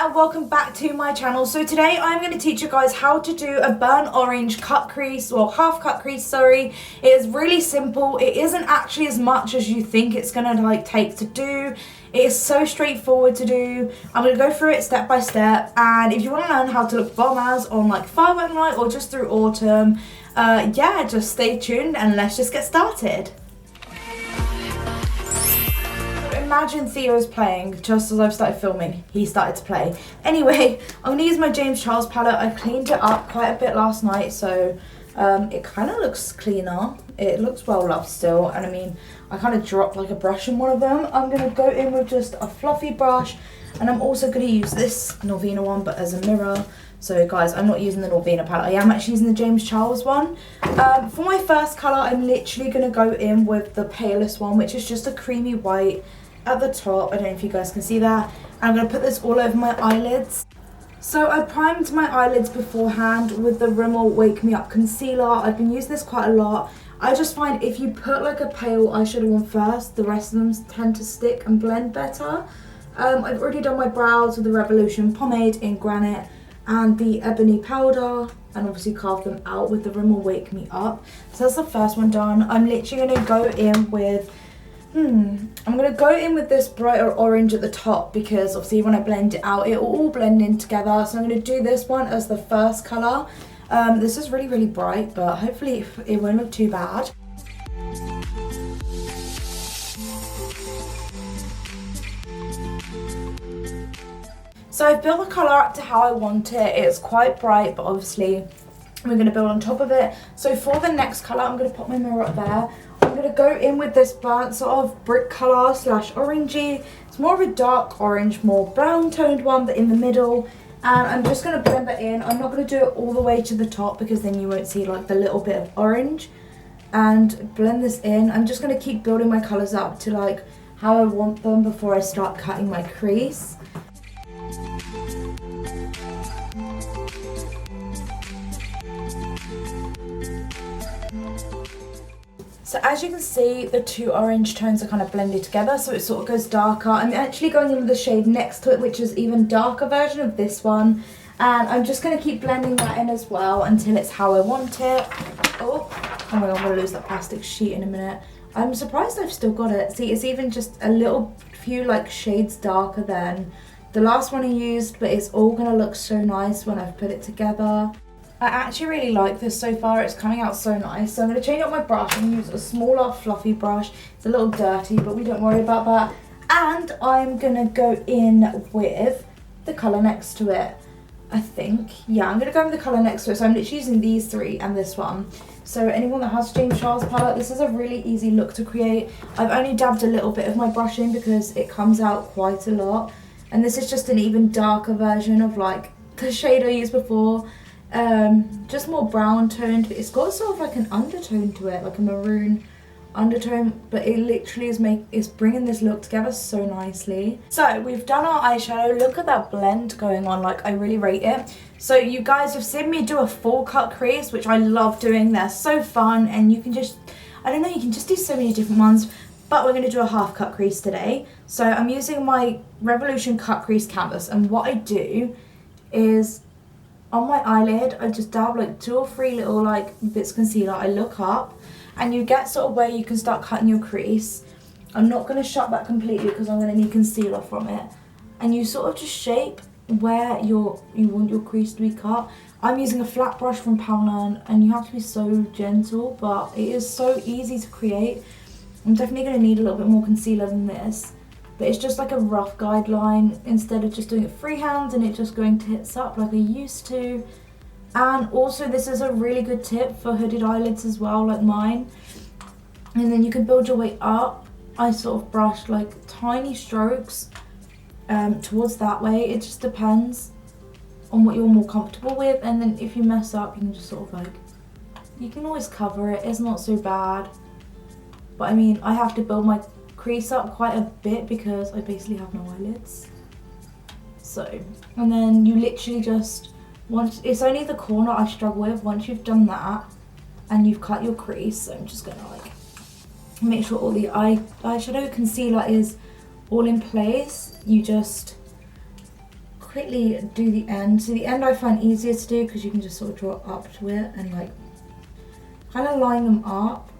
and welcome back to my channel. So today I'm going to teach you guys how to do a burnt orange cut crease, or half cut crease, sorry. It is really simple. It isn't actually as much as you think it's going to take to do. It is so straightforward to do. I'm going to go through it step by step, and if you want to learn how to look bomb as on like firework night or just through autumn, yeah, just stay tuned and let's just get started. Imagine Theo's playing just as I've started filming. He started to play. Anyway, I'm going to use my James Charles palette. I cleaned it up quite a bit last night, so it kind of looks cleaner. It looks well loved still, and I mean, I kind of dropped like a brush in one of them. I'm going to go in with just a fluffy brush, and I'm also going to use this Norvina one, but as a mirror. So guys, I'm not using the Norvina palette. I am actually using the James Charles one. For my first colour, I'm literally going to go in with the palest one, which is just a creamy white at the top. I don't know if you guys can see that. I'm going to put this all over my eyelids. So I primed my eyelids beforehand with the Rimmel Wake Me Up concealer. I've been using this quite a lot. I just find if you put like a pale eyeshadow on first, the rest of them tend to stick and blend better. I've already done my brows with the Revolution pomade in Granite and the Ebony powder, and obviously carved them out with the Rimmel Wake Me Up. So that's the first one done. I'm literally going to go in with I'm going to go in with this brighter orange at the top, because obviously when I blend it out, it will all blend in together. So I'm going to do this one as the first colour. This is really, really bright, but hopefully it won't look too bad. So I've built the colour up to how I want it. It's quite bright, but obviously we're going to build on top of it. So for the next colour, I'm going to put my mirror up there. I'm going to go in with this burnt sort of brick colour slash orangey. It's more of a dark orange, more brown toned one, but in the middle. And I'm just going to blend that in. I'm not going to do it all the way to the top, because then you won't see like the little bit of orange. And blend this in. I'm just going to keep building my colours up to like how I want them before I start cutting my crease. So as you can see, the two orange tones are kind of blended together, so it sort of goes darker. I'm actually going in with the shade next to it, which is even darker version of this one. And I'm just going to keep blending that in as well until it's how I want it. Oh my god, I'm going to lose that plastic sheet in a minute. I'm surprised I've still got it. See, it's even just a little few like shades darker than the last one I used, but it's all going to look so nice when I've put it together. I actually really like this so far. It's coming out so nice. So I'm going to change up my brush and use a smaller fluffy brush. It's a little dirty, but we don't worry about that. And I'm going to go in with the colour next to it, I think. Yeah, I'm going to go with the colour next to it. So I'm literally using these three and this one. So anyone that has James Charles palette, this is a really easy look to create. I've only dabbed a little bit of my brush in because it comes out quite a lot. And this is just an even darker version of like the shade I used before. Just more brown toned, but it's got sort of like an undertone to it, like a maroon undertone, but it literally is bringing this look together so nicely. So we've done our eyeshadow. Look at that blend going on, like I really rate it. So you guys have seen me do a full cut crease, which I love doing. They're so fun, and you can just, I don't know, you can just do so many different ones. But we're going to do a half cut crease today. So I'm using my Revolution cut crease canvas, and what I do is on my eyelid, I just dab like 2 or 3 little like bits of concealer. I look up, and you get sort of where you can start cutting your crease. I'm not going to shut that completely because I'm going to need concealer from it. And you sort of just shape where you want your crease to be cut. I'm using a flat brush from Poundland, and you have to be so gentle, but it is so easy to create. I'm definitely going to need a little bit more concealer than this. But it's just like a rough guideline instead of just doing it freehand and it just going tits up like I used to. And also this is a really good tip for hooded eyelids as well, like mine. And then you can build your way up. I sort of brush like tiny strokes towards that way. It just depends on what you're more comfortable with. And then if you mess up, you can just sort of like, you can always cover it. It's not so bad. But I mean, I have to build my crease up quite a bit because I basically have no eyelids. So, and then you literally just, once, it's only the corner I struggle with. Once you've done that and you've cut your crease, so I'm just gonna like make sure all the eyeshadow concealer is all in place. You just quickly do the end. So the end I find easier to do because you can just sort of draw up to it and like kind of line them up.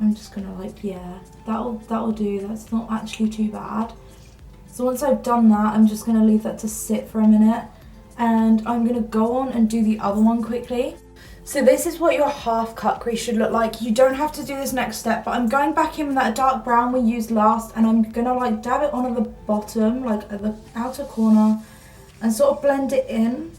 I'm just gonna like, yeah, that'll do. That's not actually too bad. So once I've done that, I'm just gonna leave that to sit for a minute, and I'm gonna go on and do the other one quickly. So this is what your half cut crease should look like. You don't have to do this next step, but I'm going back in with that dark brown we used last, and I'm gonna like dab it on at the bottom, like at the outer corner, and sort of blend it in,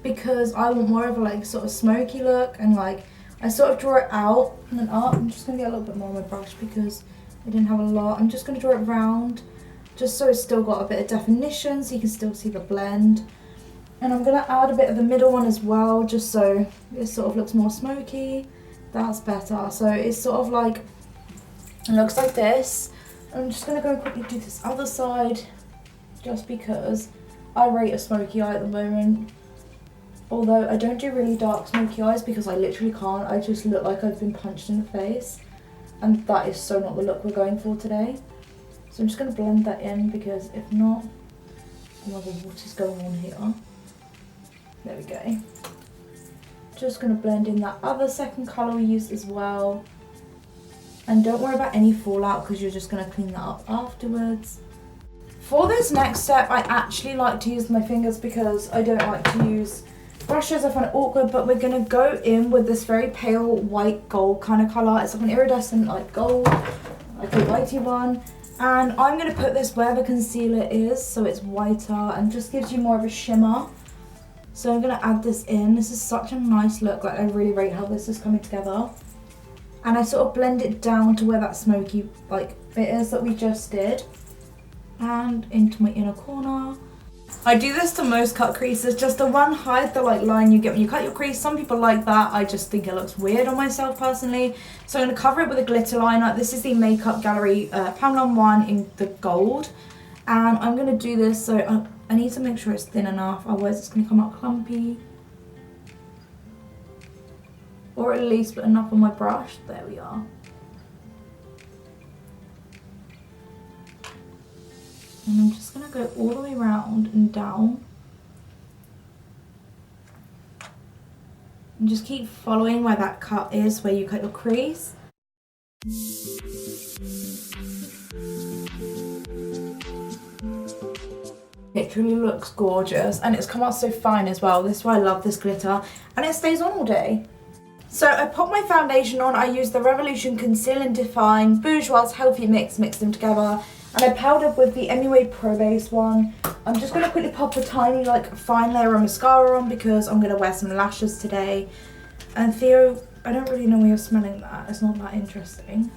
because I want more of a like sort of smoky look, and like I sort of draw it out and then up. I'm just gonna get a little bit more on my brush because I didn't have a lot. I'm just gonna draw it round, just so it's still got a bit of definition so you can still see the blend. And I'm gonna add a bit of the middle one as well, just so it sort of looks more smoky. That's better. So it's sort of like, it looks like this. I'm just gonna go quickly do this other side, just because I rate a smoky eye at the moment. Although I don't do really dark smoky eyes because I literally can't. I just look like I've been punched in the face. And that is so not the look we're going for today. So I'm just gonna blend that in, because if not, oh my god, what is going on here? There we go. Just going to blend in that other second colour we used as well. And don't worry about any fallout because you're just going to clean that up afterwards. For this next step, I actually like to use my fingers because I don't like to use brushes. I find it awkward, but we're going to go in with this very pale white gold kind of colour. It's like an iridescent like gold, like a whitey one. And I'm going to put this where the concealer is so it's whiter and just gives you more of a shimmer. So I'm going to add this in. This is such a nice look. Like, I really rate how this is coming together. And I sort of blend it down to where that smoky like bit is that we just did. And into my inner corner. I do this to most cut creases, just to one, hide the like line you get when you cut your crease. Some people like that. I just think it looks weird on myself personally. So I'm going to cover it with a glitter liner. This is the Makeup Gallery Pound 1 in the gold. And I'm going to do this so I need to make sure it's thin enough, otherwise it's going to come out clumpy. Or at least put enough on my brush. There we are. And I'm just going to go all the way around and down. And just keep following where that cut is, where you cut your crease. Literally looks gorgeous, and it's come out so fine as well. This is why I love this glitter, and it stays on all day. So I put my foundation on. I used the Revolution Conceal and Define Bourjois Healthy Mix, mixed them together, and I powdered with the MUA Pro Base one. I'm just going to quickly pop a tiny like fine layer of mascara on because I'm going to wear some lashes today. And Theo, I don't really know why you're smelling that. It's not that interesting.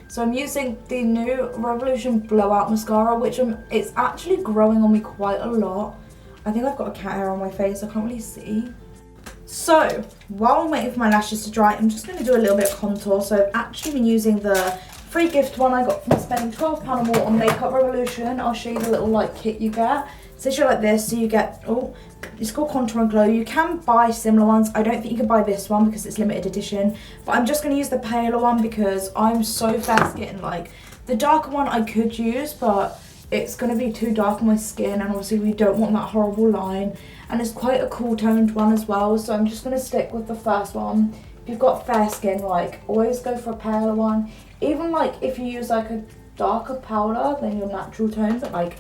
So I'm using the new Revolution Blowout Mascara, which it's actually growing on me quite a lot. I think I've got a cat hair on my face, I can't really see. So, while I'm waiting for my lashes to dry, I'm just going to do a little bit of contour. So I've actually been using the free gift one I got from spending £12 or more on Makeup Revolution. I'll show you the little like kit you get. So it's like this, so you get, oh, it's called Contour and Glow. You can buy similar ones. I don't think you can buy this one because it's limited edition. But I'm just going to use the paler one because I'm so fast getting like, the darker one I could use, but it's going to be too dark on my skin, and obviously we don't want that horrible line. And it's quite a cool toned one as well, so I'm just going to stick with the first one. If you've got fair skin, like, always go for a paler one. Even like if you use like a darker powder than your natural tone, but like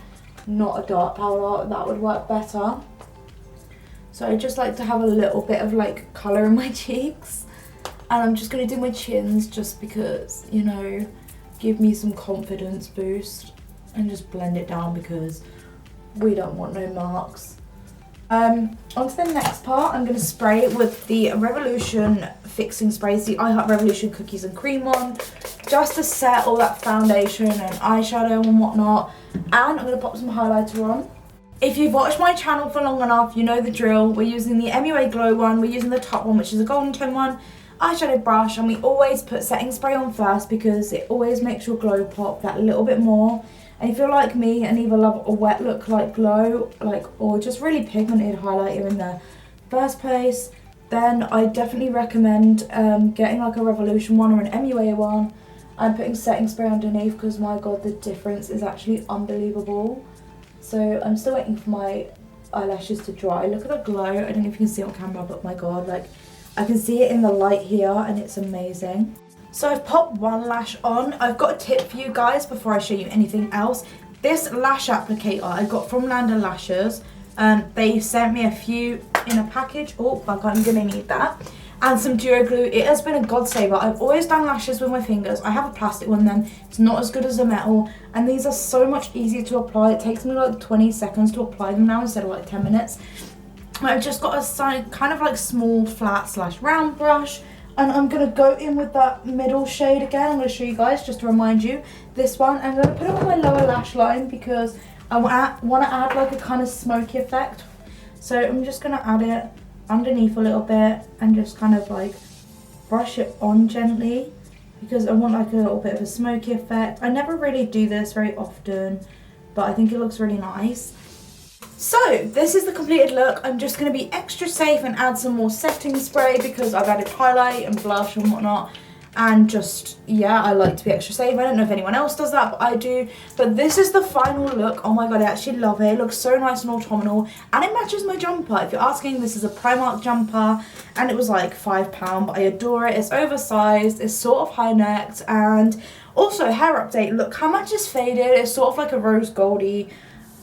not a dark powder, that would work better. So I just like to have a little bit of like colour in my cheeks, and I'm just going to do my chins just because, you know, give me some confidence boost, and just blend it down because we don't want no marks. On to the next part, I'm going to spray it with the Revolution Fixing Sprays, the I Heart Revolution Cookies and Cream one, just to set all that foundation and eyeshadow and whatnot. And I'm going to pop some highlighter on. If you've watched my channel for long enough, you know the drill. We're using the MUA Glow one, we're using the top one, which is a golden tone one, eyeshadow brush, and we always put setting spray on first because it always makes your glow pop that little bit more. And if you're like me and either love a wet look like glow, like, or just really pigmented highlighter in the first place, then I definitely recommend getting like a Revolution one or an MUA one and putting setting spray underneath, because my god, the difference is actually unbelievable. So I'm still waiting for my eyelashes to dry. Look at the glow. I don't know if you can see it on camera, but my god, like I can see it in the light here and it's amazing. So I've popped one lash on. I've got a tip for you guys before I show you anything else. This lash applicator I got from Land & Lashes. They sent me a few in a package. Oh, fuck, I'm gonna need that. And some duo glue. It has been a godsaver. I've always done lashes with my fingers. I have a plastic one then. It's not as good as a metal. And these are so much easier to apply. It takes me like 20 seconds to apply them now instead of like 10 minutes. I've just got a kind of like small flat / round brush. And I'm going to go in with that middle shade again. I'm going to show you guys just to remind you. This one. I'm going to put it on my lower lash line because I want to add like a kind of smoky effect. So I'm just going to add it underneath a little bit and just kind of like brush it on gently because I want like a little bit of a smoky effect. I never really do this very often, but I think it looks really nice. So this is the completed look. I'm just going to be extra safe and add some more setting spray because I've added highlight and blush and whatnot. And just, yeah, I like to be extra safe. I don't know if anyone else does that, but I do. But this is the final look. Oh my god, I actually love it. It looks so nice and autumnal. And it matches my jumper. If you're asking, this is a Primark jumper. And it was like £5, but I adore it. It's oversized. It's sort of high-necked. And also, hair update. Look how much is faded. It's sort of like a rose goldy,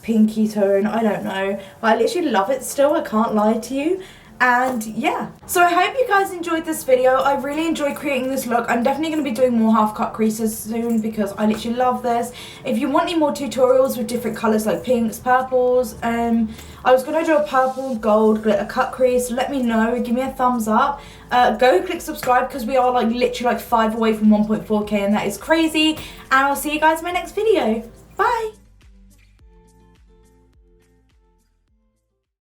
pinky tone. I don't know. But I literally love it still. I can't lie to you. And yeah, so I hope you guys enjoyed this video. I really enjoyed creating this look. I'm definitely going to be doing more half cut creases soon because I literally love this. If you want any more tutorials with different colours like pinks, purples, I was going to do a purple gold glitter cut crease. Let me know, give me a thumbs up. Go click subscribe because we are like literally like 5 away from 1.4k and that is crazy. And I'll see you guys in my next video. Bye!